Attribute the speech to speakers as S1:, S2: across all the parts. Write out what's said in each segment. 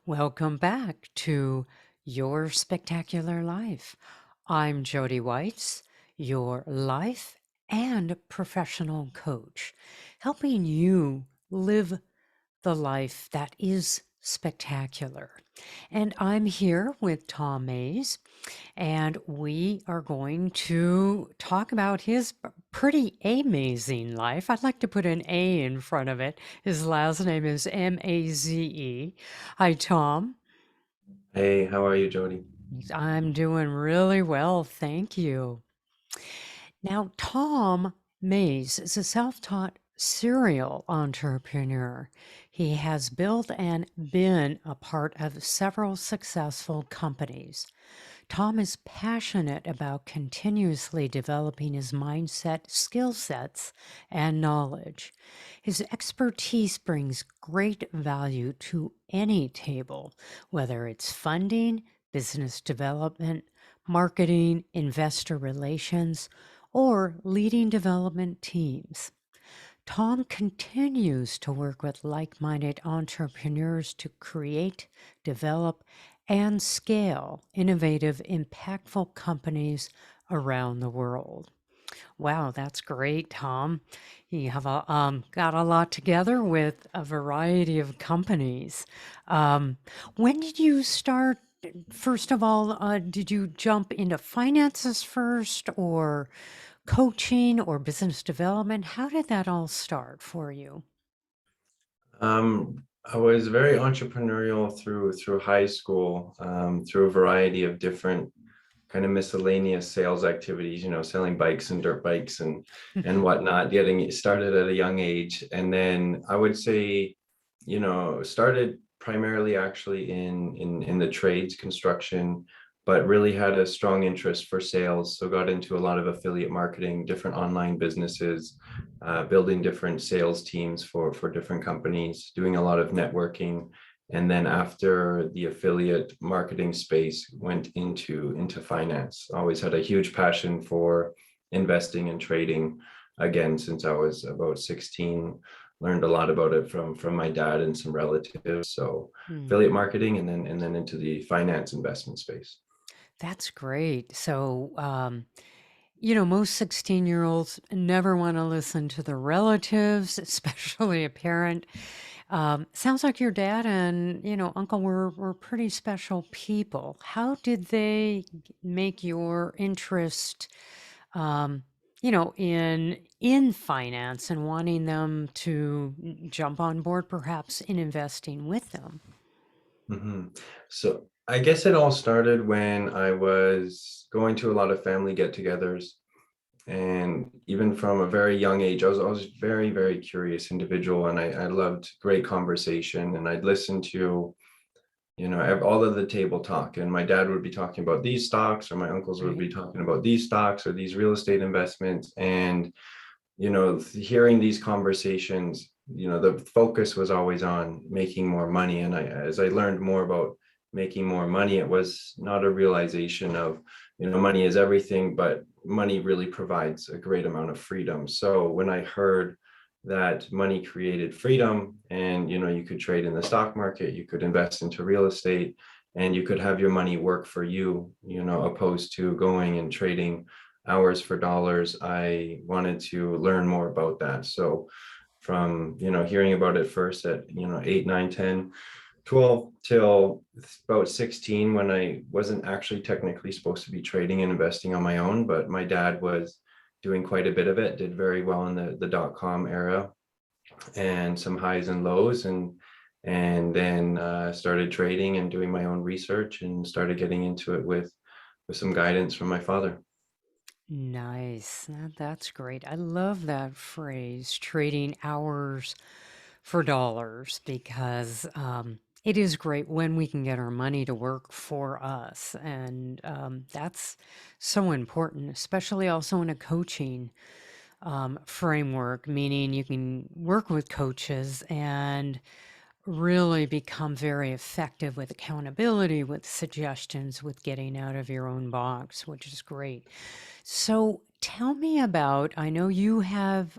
S1: Welcome back to Your Spectacular Life. I'm Jodi Weitz, your life and professional coach, helping you live the life that is spectacular. And I'm here with Tom Mays, and we are going to talk about his pretty amazing life. I'd like to put an A in front of it. His last name is Maze. Hi, Tom.
S2: Hey, how are you, Jody?
S1: I'm doing really well, thank you. Now, Tom Mays is a self-taught serial entrepreneur. He has built and been a part of several successful companies. Tom is passionate about continuously developing his mindset, skill sets, and knowledge. His expertise brings great value to any table, whether it's funding, business development, marketing, investor relations, or leading development teams. Tom continues to work with like minded entrepreneurs to create, develop, and scale innovative, impactful companies around the world. Wow, that's great, Tom. You have got a lot together with a variety of companies. Um, when did you start? First of all, did you jump into finances first, or coaching, or business development? How did that all start for you?
S2: I was very entrepreneurial through high school, through a variety of different kind of miscellaneous sales activities, selling bikes and dirt bikes and whatnot, getting it started at a young age. And then I would say, started primarily actually in the trades, construction, but really had a strong interest for sales. So got into a lot of affiliate marketing, different online businesses, building different sales teams for different companies, doing a lot of networking. And then after the affiliate marketing space, went into finance. Always had a huge passion for investing and trading. Again, since I was about 16, learned a lot about it from my dad and some relatives. So
S1: Hmm.
S2: affiliate marketing, and then into the finance investment space.
S1: That's great. So, most 16-year-olds never want to listen to their relatives, especially a parent. Sounds like your dad and, uncle were pretty special people. How did they make your interest, um, in finance and wanting them to jump on board, perhaps in investing with them?
S2: Mhm. So I guess it all started when I was going to a lot of family get-togethers. And even from a very young age, I was very, very curious individual, and I loved great conversation. And I'd listen to, all of the table talk. And my dad would be talking about these stocks, or my uncles would
S1: Right?
S2: be talking about these stocks or these real estate investments. And hearing these conversations, the focus was always on making more money. And as I learned more about making more money, it was not a realization of, money is everything, but money really provides a great amount of freedom. So when I heard that money created freedom, and, you could trade in the stock market, you could invest into real estate, and you could have your money work for you, opposed to going and trading hours for dollars, I wanted to learn more about that. So from, hearing about it first at, 8, 9, 10, 12 till about 16, when I wasn't actually technically supposed to be trading and investing on my own, but my dad was doing quite a bit of it, did very well in the dot-com era, and some highs and lows, and then started trading and doing my own research, and started getting into it with some guidance from my father.
S1: Nice. That's great. I love that phrase, trading hours for dollars, because it is great when we can get our money to work for us. And that's so important, especially also in a coaching framework, meaning you can work with coaches and really become very effective with accountability, with suggestions, with getting out of your own box, which is great. So tell me about, I know you have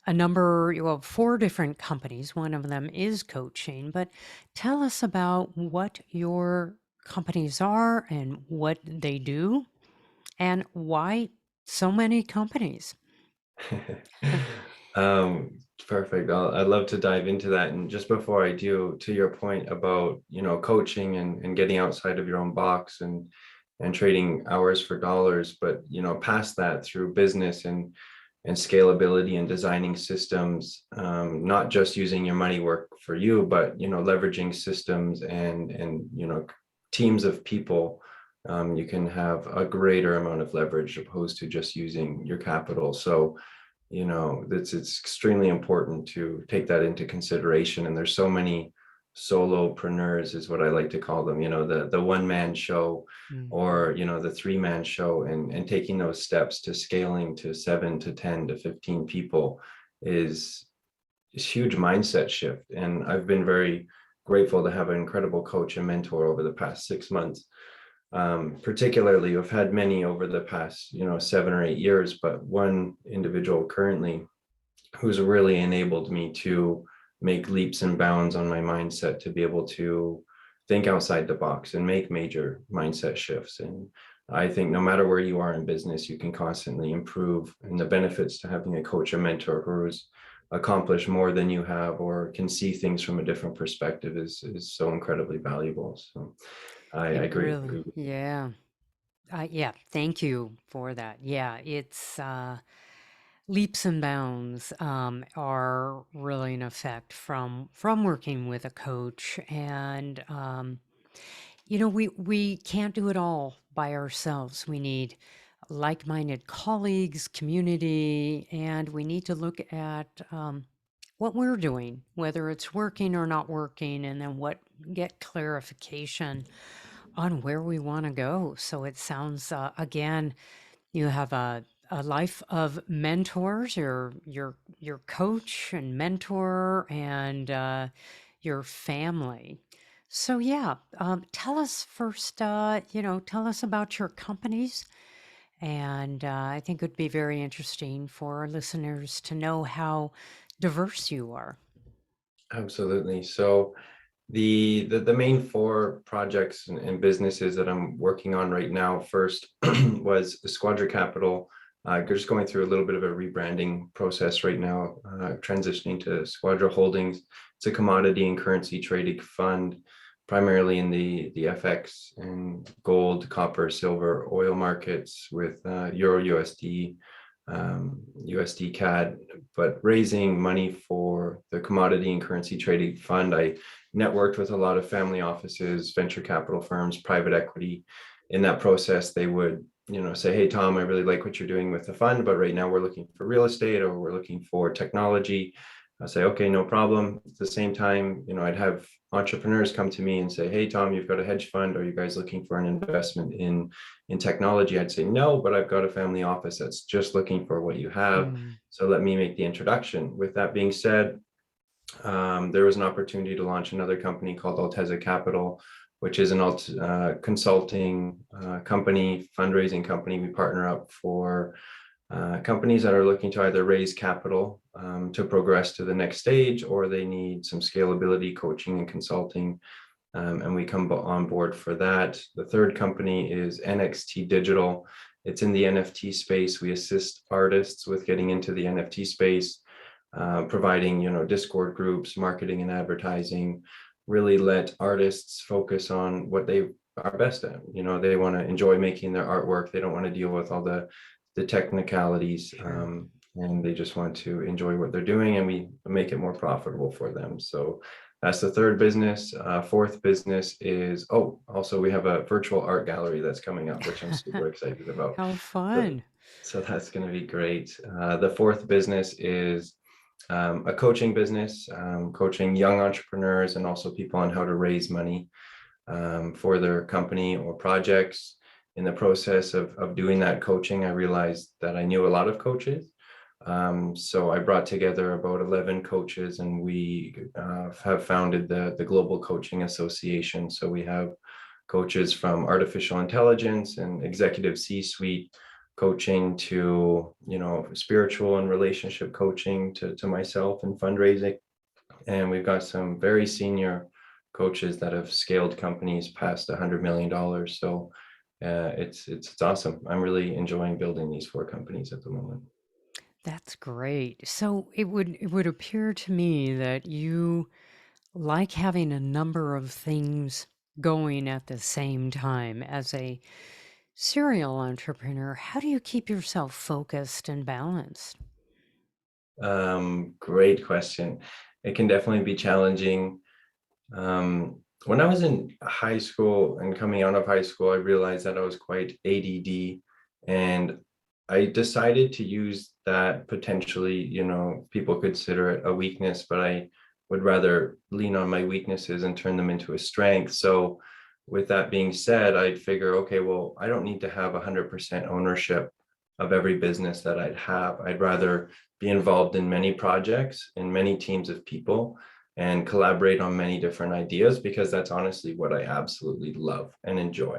S1: a number, well, 4 different companies. One of them is coaching, but tell us about what your companies are and what they do and why so many companies.
S2: Perfect. I'd love to dive into that. And just before I do, to your point about, coaching and getting outside of your own box and trading hours for dollars, but, past that through business and scalability and designing systems, not just using your money work for you, but, leveraging systems and, teams of people. You can have a greater amount of leverage opposed to just using your capital. So, it's extremely important to take that into consideration. And there's so many solopreneurs is what I like to call them, the one-man show,
S1: Mhm.
S2: or the three-man show, and taking those steps to scaling to 7 to 10 to 15 people is huge mindset shift. And I've been very grateful to have an incredible coach and mentor over the past 6 months. Particularly, I've had many over the past, 7 or 8 years, but one individual currently who's really enabled me to make leaps and bounds on my mindset to be able to think outside the box and make major mindset shifts. And I think no matter where you are in business, you can constantly improve. And the benefits to having a coach or mentor who's accomplished more than you have or can see things from a different perspective is so incredibly valuable. So I
S1: It
S2: agree.
S1: really, yeah. Yeah, thank you for that. Yeah, it's leaps and bounds are really in effect from working with a coach, and we can't do it all by ourselves. We need like-minded colleagues, community, and we need to look at what we're doing, whether it's working or not working, and then get clarification on where we want to go. So it sounds, again, you have a life of mentors, your coach and mentor, and your family. So yeah, tell us first, tell us about your companies. And I think it would be very interesting for our listeners to know how diverse you are.
S2: Absolutely. So the main four projects and businesses that I'm working on right now, first was Squadra Capital. Just going through a little bit of a rebranding process right now, transitioning to Squadra Holdings. It's a commodity and currency trading fund, primarily in the FX and gold, copper, silver, oil markets with Euro USD, USD CAD, but raising money for the commodity and currency trading fund. I networked with a lot of family offices, venture capital firms, private equity. In that process, they would, say, hey, Tom, I really like what you're doing with the fund, but right now we're looking for real estate or we're looking for technology. I'll say, okay, no problem. At the same time, I'd have entrepreneurs come to me and say, hey, Tom, you've got a hedge fund. Are you guys looking for an investment in technology? I'd say, no, but I've got a family office that's just looking for what you have.
S1: Hmm.
S2: So let me make the introduction. With that being said, there was an opportunity to launch another company called Alteza Capital, which is an consulting company, fundraising company. We partner up for companies that are looking to either raise capital to progress to the next stage, or they need some scalability coaching and consulting. And we come on board for that. The third company is NXT Digital. It's in the NFT space. We assist artists with getting into the NFT space, providing, Discord groups, marketing and advertising, really let artists focus on what they are best at. They want to enjoy making their artwork. They don't want to deal with all the technicalities,
S1: Sure.
S2: and they just want to enjoy what they're doing, and we make it more profitable for them. So that's the third business. Fourth business is, also we have a virtual art gallery that's coming up, which I'm super excited about.
S1: How
S2: So,
S1: fun.
S2: so that's going to be great. The fourth business is a coaching business, coaching young entrepreneurs and also people on how to raise money for their company or projects. In the process of doing that coaching, I realized that I knew a lot of coaches. So I brought together about 11 coaches, and we have founded the Global Coaching Association. So we have coaches from artificial intelligence and executive C-suite, coaching to, spiritual and relationship coaching to myself and fundraising. And we've got some very senior coaches that have scaled companies past $100 million. So it's awesome. I'm really enjoying building these 4 companies at the moment.
S1: That's great. So it would appear to me that you like having a number of things going at the same time. As a serial entrepreneur, how do you keep yourself focused and balanced?
S2: Great question. It can definitely be challenging. When I was in high school and coming out of high school, I realized that I was quite ADD, and I decided to use that potentially, people consider it a weakness, but I would rather lean on my weaknesses and turn them into a strength. So, with that being said, I'd figure, okay, well, I don't need to have 100% ownership of every business that I'd have. I'd rather be involved in many projects and many teams of people and collaborate on many different ideas, because that's honestly what I absolutely love and enjoy.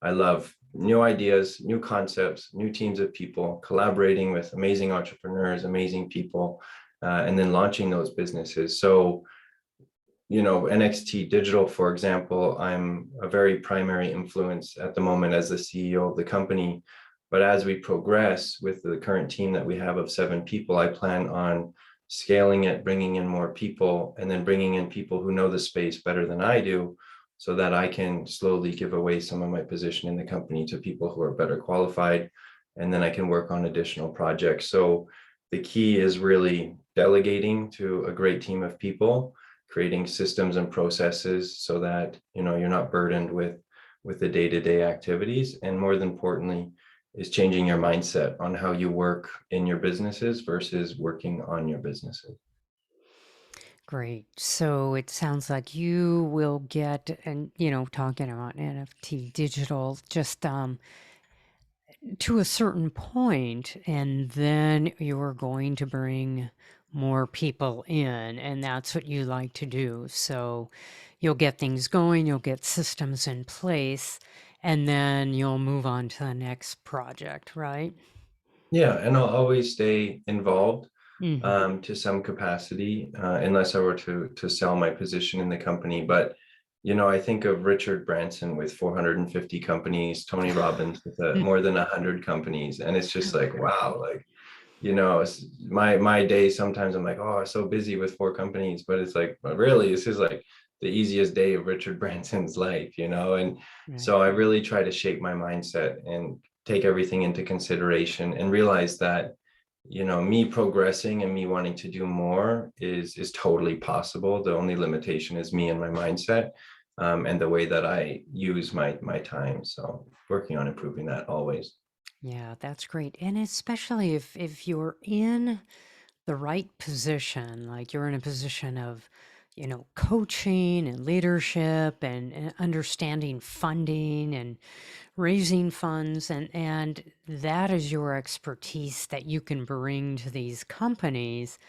S2: I love new ideas, new concepts, new teams of people, collaborating with amazing entrepreneurs, amazing people, and then launching those businesses. So, NXT Digital, for example, I'm a very primary influence at the moment as the CEO of the company. But as we progress with the current team that we have of 7 people, I plan on scaling it, bringing in more people, and then bringing in people who know the space better than I do, so that I can slowly give away some of my position in the company to people who are better qualified. And then I can work on additional projects. So the key is really delegating to a great team of people, creating systems and processes so that you're not burdened with the day-to-day activities, and more than importantly is changing your mindset on how you work in your businesses versus working on your businesses.
S1: Great. So it sounds like you will get, and talking about NFT digital, just to a certain point, and then you're going to bring more people in, and that's what you like to do. So you'll get things going, you'll get systems in place, and then you'll move on to the next project, right?
S2: Yeah, and I'll always stay involved
S1: Hmm.
S2: to some capacity, unless I were to sell my position in the company. But I think of Richard Branson with 450 companies, Tony Robbins with more than 100 companies, and it's just like, wow, like, my day sometimes I'm like, oh, I'm so busy with 4 companies, but it's like, but really this is like the easiest day of Richard Branson's life, and
S1: Right.
S2: so I really try to shape my mindset and take everything into consideration and realize that me progressing and me wanting to do more is totally possible. The only limitation is me and my mindset, and the way that I use my time. So working on improving that always.
S1: Yeah, that's great. And especially if you're in the right position, like you're in a position of, coaching and leadership and understanding funding and raising funds, and that is your expertise that you can bring to these companies,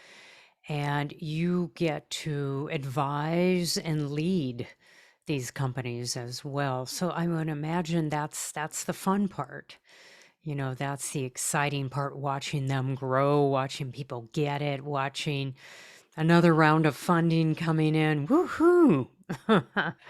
S1: and you get to advise and lead these companies as well. So I would imagine that's the fun part. That's the exciting part, watching them grow, watching people get it, watching another round of funding coming in. Woohoo!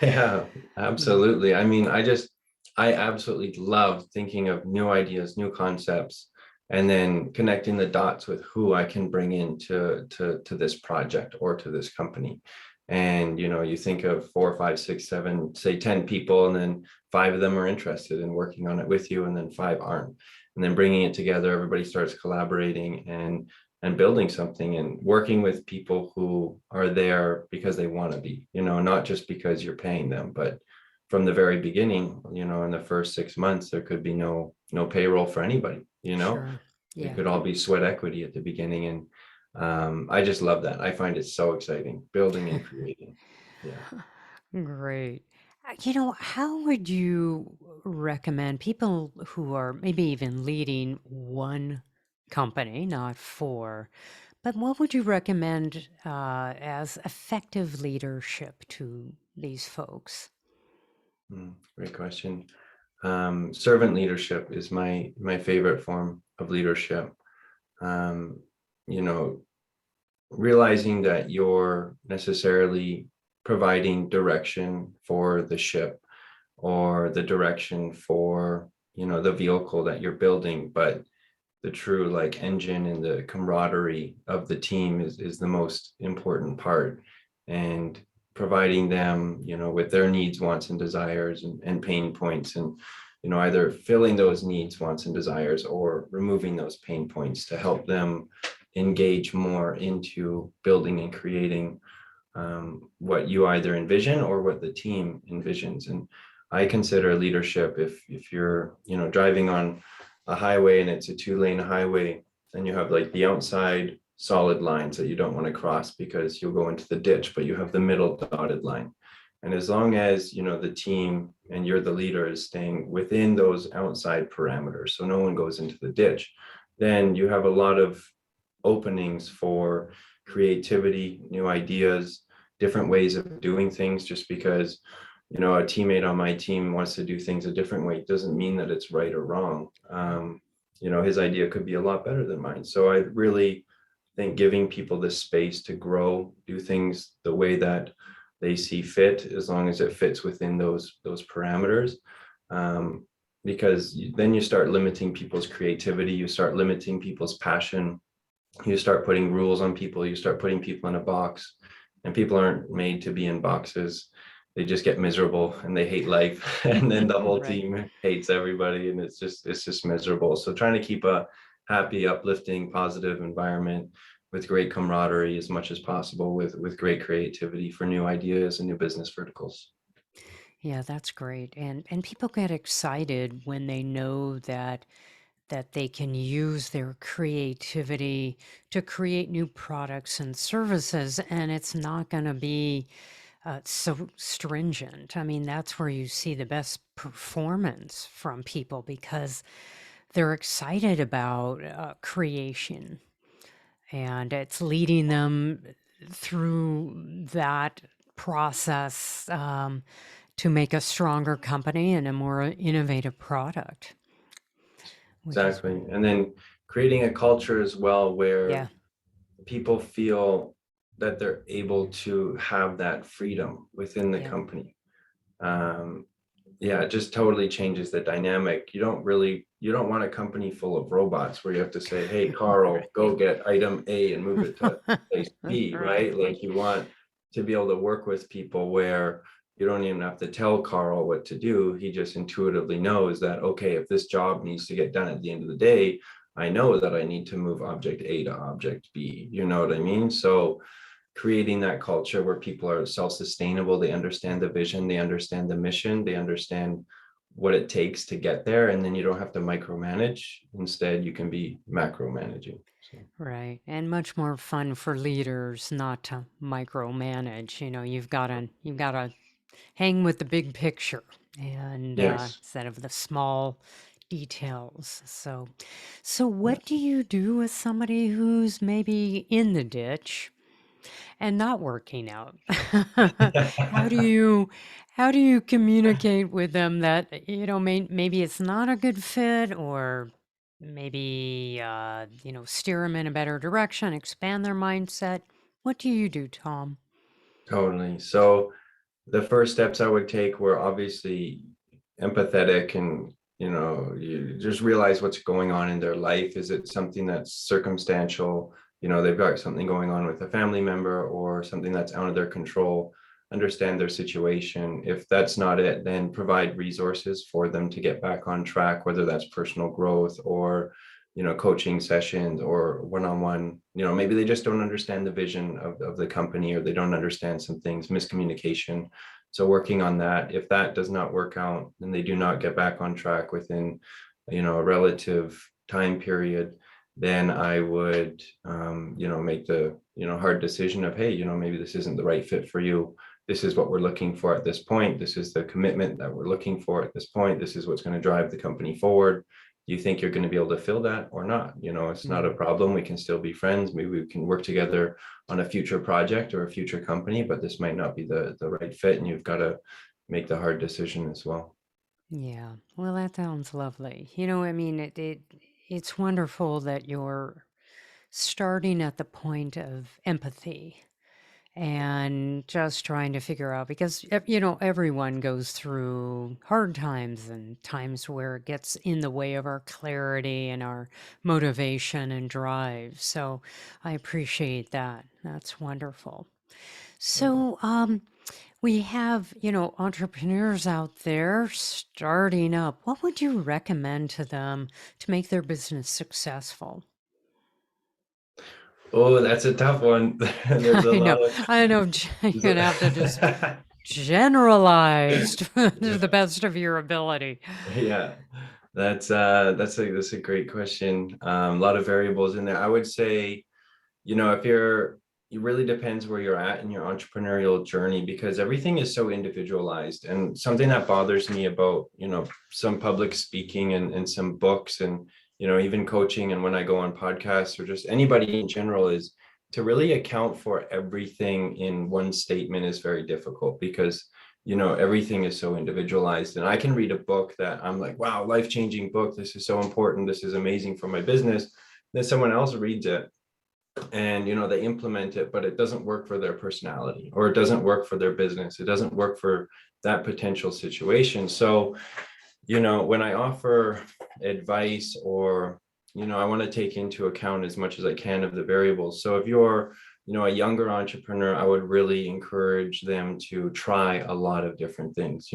S2: Yeah,
S1: Yeah,
S2: absolutely. I mean, I absolutely love thinking of new ideas, new concepts, and then connecting the dots with who I can bring in to this project or to this company. And you think of 4, 5, 6, 7, say 10 people, and then 5 of them are interested in working on it with you, and then 5 aren't. And then bringing it together, everybody starts collaborating and building something and working with people who are there because they want to be, not just because you're paying them. But from the very beginning, in the first 6 months, there could be no payroll for anybody.
S1: sure.
S2: It
S1: Yeah.
S2: could all be sweat equity at the beginning. And I just love that. I find it so exciting, building and creating. Yeah.
S1: Great. How would you recommend people who are maybe even leading one company, not four, but what would you recommend as effective leadership to these folks?
S2: Great question. Servant leadership is my favorite form of leadership. Um, you know, realizing that you're necessarily providing direction for the ship or the direction for, the vehicle that you're building, but the true like engine and the camaraderie of the team is the most important part, and providing them, with their needs, wants and desires, and pain points, and either filling those needs, wants and desires, or removing those pain points to help them engage more into building and creating what you either envision or what the team envisions. And I consider leadership, if you're driving on a highway and it's a 2-lane highway, and you have like the outside solid lines that you don't want to cross because you'll go into the ditch, but you have the middle dotted line. And as long as the team and you're the leader is staying within those outside parameters, so no one goes into the ditch, then you have a lot of openings for creativity, new ideas, different ways of doing things. Just because a teammate on my team wants to do things a different way doesn't mean that it's right or wrong. His idea could be a lot better than mine. So I really think giving people the space to grow, do things the way that they see fit, as long as it fits within those parameters. Because then you start limiting people's creativity, you start limiting people's passion, you start putting rules on people, you start putting people in a box, and people aren't made to be in boxes. They just get miserable and they hate life. And then the whole
S1: Right.
S2: team hates everybody, and it's just miserable. So trying to keep a happy, uplifting, positive environment with great camaraderie as much as possible, with great creativity for new ideas and new business verticals.
S1: Yeah, that's great. And people get excited when they know that they can use their creativity to create new products and services, and it's not going to be so stringent. I mean, that's where you see the best performance from people because they're excited about creation, and it's leading them through that process to make a stronger company and a more innovative product, which is
S2: Exactly.
S1: great.
S2: And then creating a culture as well
S1: Yeah,
S2: where people feel that they're able to have that freedom within the
S1: yeah.
S2: company. Um, yeah, it just totally changes the dynamic. You don't want a company full of robots where you have to say, hey, Carl, go
S1: Right.
S2: get item A and move it to place B,
S1: Right.
S2: right? Like, you want to be able to work with people where you don't even have to tell Carl what to do. He just intuitively knows that, okay, if this job needs to get done at the end of the day, I know that I need to move object A to object B. You know what I mean? So creating that culture where people are self-sustainable, they understand the vision, they understand the mission, they understand what it takes to get there, and then you don't have to micromanage. Instead, you can be macro managing. So
S1: Right. And much more fun for leaders not to micromanage. You've got to hang with the big picture and
S2: yes.
S1: instead of the small details. So
S2: Yeah.
S1: what do you do with somebody who's maybe in the ditch and not working out? How do you how do you communicate with them that maybe it's not a good fit, or maybe steer them in a better direction, expand their mindset? What do you do, Tom?
S2: Totally. So the first steps I would take were obviously empathetic, and you just realize what's going on in their life. Is it something that's circumstantial? They've got something going on with a family member or something that's out of their control. Understand their situation. If that's not it, then provide resources for them to get back on track, whether that's personal growth or coaching sessions or one-on-one. Maybe they just don't understand the vision of the company, or they don't understand some things, miscommunication. So working on that. If that does not work out and they do not get back on track within a relative time period, then I would make the hard decision of, hey, maybe this isn't the right fit for you. This is what we're looking for at this point. This is the commitment that we're looking for at this point. This is what's going to drive the company forward. Do you think you're going to be able to fill that or not? It's not a
S1: Mm,
S2: problem. We can still be friends. Maybe we can work together on a future project or a future company, but this might not be the right fit, and you've got to make the hard decision as well.
S1: Yeah. Well, that sounds lovely. I mean, it's wonderful that you're starting at the point of empathy and just trying to figure out because everyone goes through hard times and times where it gets in the way of our clarity and our motivation and drive. So I appreciate that. That's wonderful.
S2: Yeah.
S1: So we have, entrepreneurs out there starting up. What would you recommend to them to make their business successful?
S2: Oh, that's a tough one. There's a
S1: I
S2: lot
S1: know.
S2: of
S1: I know. You're
S2: there's
S1: going to have to just
S2: a-
S1: generalized to the
S2: yeah.
S1: best of your ability.
S2: Yeah, that's a great question. A lot of variables in there. I would say, if it really depends where you're at in your entrepreneurial journey because everything is so individualized. And something that bothers me about, some public speaking and some books and, even coaching and when I go on podcasts or just anybody in general is to really account for everything in one statement is very difficult because everything is so individualized. And I can read a book that I'm like, wow, life-changing book, this is so important, this is amazing for my business. Then someone else reads it and they implement it, but it doesn't work for their personality or it doesn't work for their business, it doesn't work for that potential situation. So when I offer advice or, I want to take into account as much as I can of the variables. So if you're, a younger entrepreneur, I would really encourage them to try a lot of different things,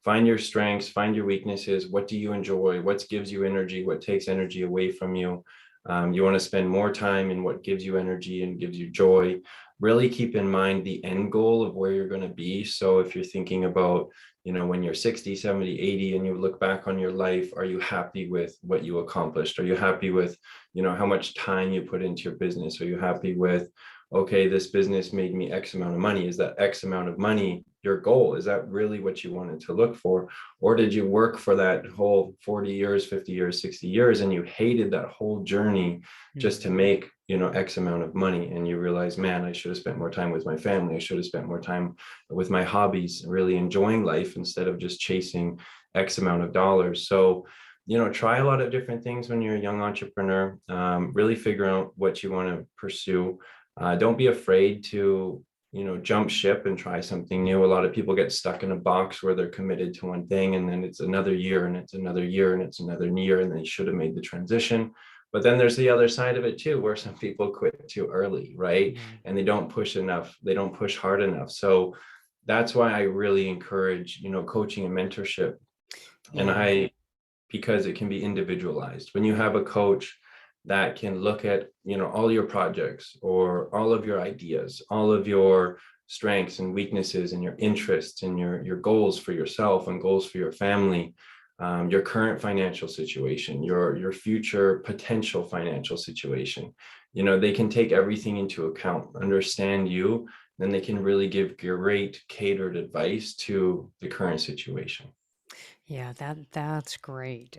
S2: find your strengths, find your weaknesses. What do you enjoy? What gives you energy? What takes energy away from you? You want to spend more time in what gives you energy and gives you joy. Really keep in mind the end goal of where you're going to be. So if you're thinking about when you're 60, 70, 80, and you look back on your life, are you happy with what you accomplished? Are you happy with, how much time you put into your business? Are you happy with, okay, this business made me X amount of money? Is that X amount of money your goal? Is that really what you wanted to look for? Or did you work for that whole 40 years, 50 years, 60 years, and you hated that whole journey just to
S1: Mhm.
S2: make, X amount of money? And you realize, man, I should have spent more time with my family. I should have spent more time with my hobbies, really enjoying life instead of just chasing X amount of dollars. So, try a lot of different things when you're a young entrepreneur. Really figure out what you want to pursue. Don't be afraid to, jump ship and try something new. A lot of people get stuck in a box where they're committed to one thing and then it's another year and it's another year and it's another year and they should have made the transition. But then there's the other side of it too, where some people quit too early, right?
S1: Yeah.
S2: And they don't push enough, they don't push hard enough. So that's why I really encourage, coaching and mentorship. And
S1: Yeah.
S2: because it can be individualized. When you have a coach that can look at, all your projects or all of your ideas, all of your strengths and weaknesses and your interests and your goals for yourself and goals for your family, your current financial situation, your future potential financial situation, they can take everything into account, understand you, then they can really give great catered advice to the current situation.
S1: Yeah, that's great.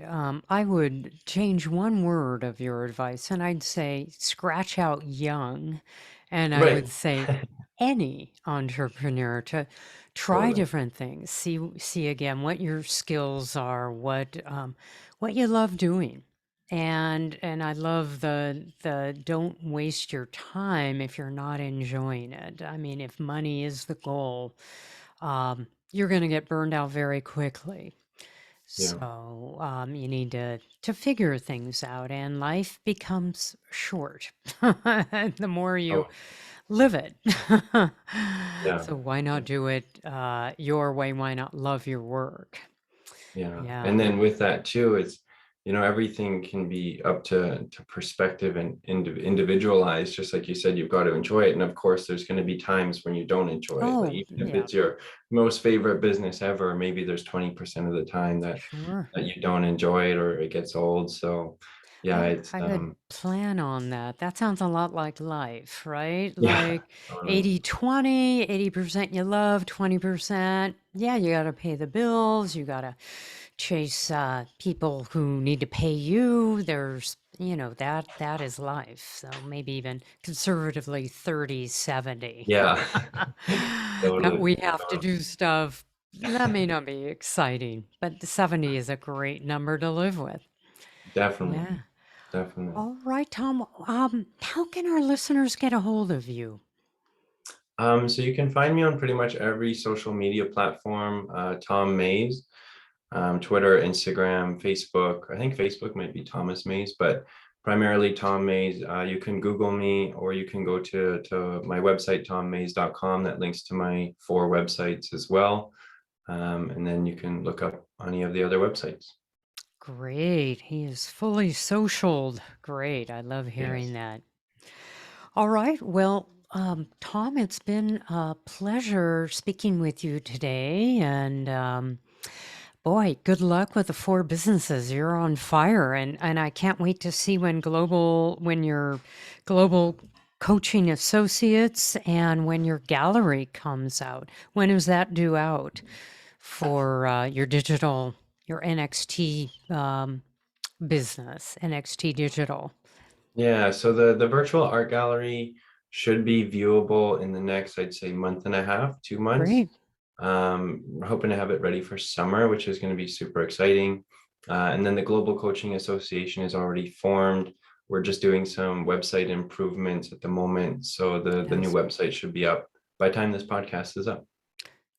S1: I would change one word of your advice, and I'd say scratch out young, and I
S2: Right.
S1: would say any entrepreneur to try
S2: Totally.
S1: different things, see again what your skills are, what you love doing, and I love the don't waste your time if you're not enjoying it. I mean, if money is the goal, you're going to get burned out very quickly.
S2: Yeah.
S1: So you need to figure things out, and life becomes short the more you
S2: Oh,
S1: live it.
S2: yeah.
S1: So why not do it your way? Why not love your work?
S2: Yeah. And
S1: Yeah.
S2: then with that too, it's, everything can be up to perspective and individualized. Just like you said, you've got to enjoy it. And of course, there's going to be times when you don't enjoy it. Like
S1: Oh,
S2: even if
S1: yeah,
S2: it's your most favorite business ever, maybe there's 20% of the time
S1: sure.
S2: that you don't enjoy it or it gets old. So yeah, it's
S1: I could plan on that. That sounds a lot like life, right?
S2: yeah,
S1: Like
S2: totally.
S1: 80/20, 80% you love, 20%. Yeah, you got to pay the bills. You got to chase people who need to pay you. There's, that is life. So maybe even conservatively 30/70.
S2: Yeah.
S1: That
S2: Totally.
S1: we have to do stuff That may not be exciting, but the 70 is a great number to live with.
S2: Definitely,
S1: Yeah.
S2: definitely.
S1: All right, Tom. How can our listeners get a hold of you?
S2: So you can find me on pretty much every social media platform, Tom Mays, Twitter, Instagram, Facebook. I think Facebook might be Thomas Mays, but primarily Tom Mays. You can Google me, or you can go to my website, tommays.com. That links to my 4 websites as well. And then you can look up any of the other websites.
S1: Great. He is fully socialed. Great. I love hearing
S2: Yes.
S1: that. All right. Well, Tom, it's been a pleasure speaking with you today. And boy, good luck with the 4 businesses. You're on fire. And I can't wait to see when your global coaching associates and when your gallery comes out. When is that due out for your NXT business, NXT Digital?
S2: Yeah, so the virtual art gallery should be viewable in the next, I'd say, month and a half, 2 months.
S1: Great.
S2: We're hoping to have it ready for summer, which is going to be super exciting. And then the Global Coaching Association is already formed. We're just doing some website improvements at the moment. So the new
S1: Yes.
S2: website should be up by the time this podcast is up.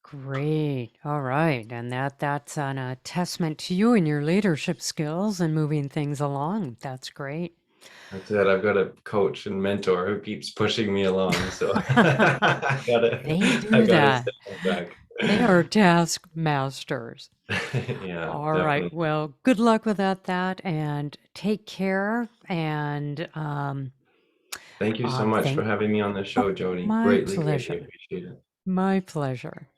S1: Great. All right. And that's an a testament to you and your leadership skills and moving things along. That's great.
S2: That's it. I've got a coach and mentor who keeps pushing me along. So I
S1: They
S2: I
S1: do
S2: gotta
S1: that.
S2: stay on track.
S1: They are task masters.
S2: Yeah,
S1: All right.
S2: definitely.
S1: Well, good luck without that and take care. And
S2: Thank you so much for
S1: thank,
S2: having me on the
S1: oh,
S2: show, Jody.
S1: my
S2: Greatly, greatly
S1: pleasure.
S2: appreciate it.
S1: My pleasure.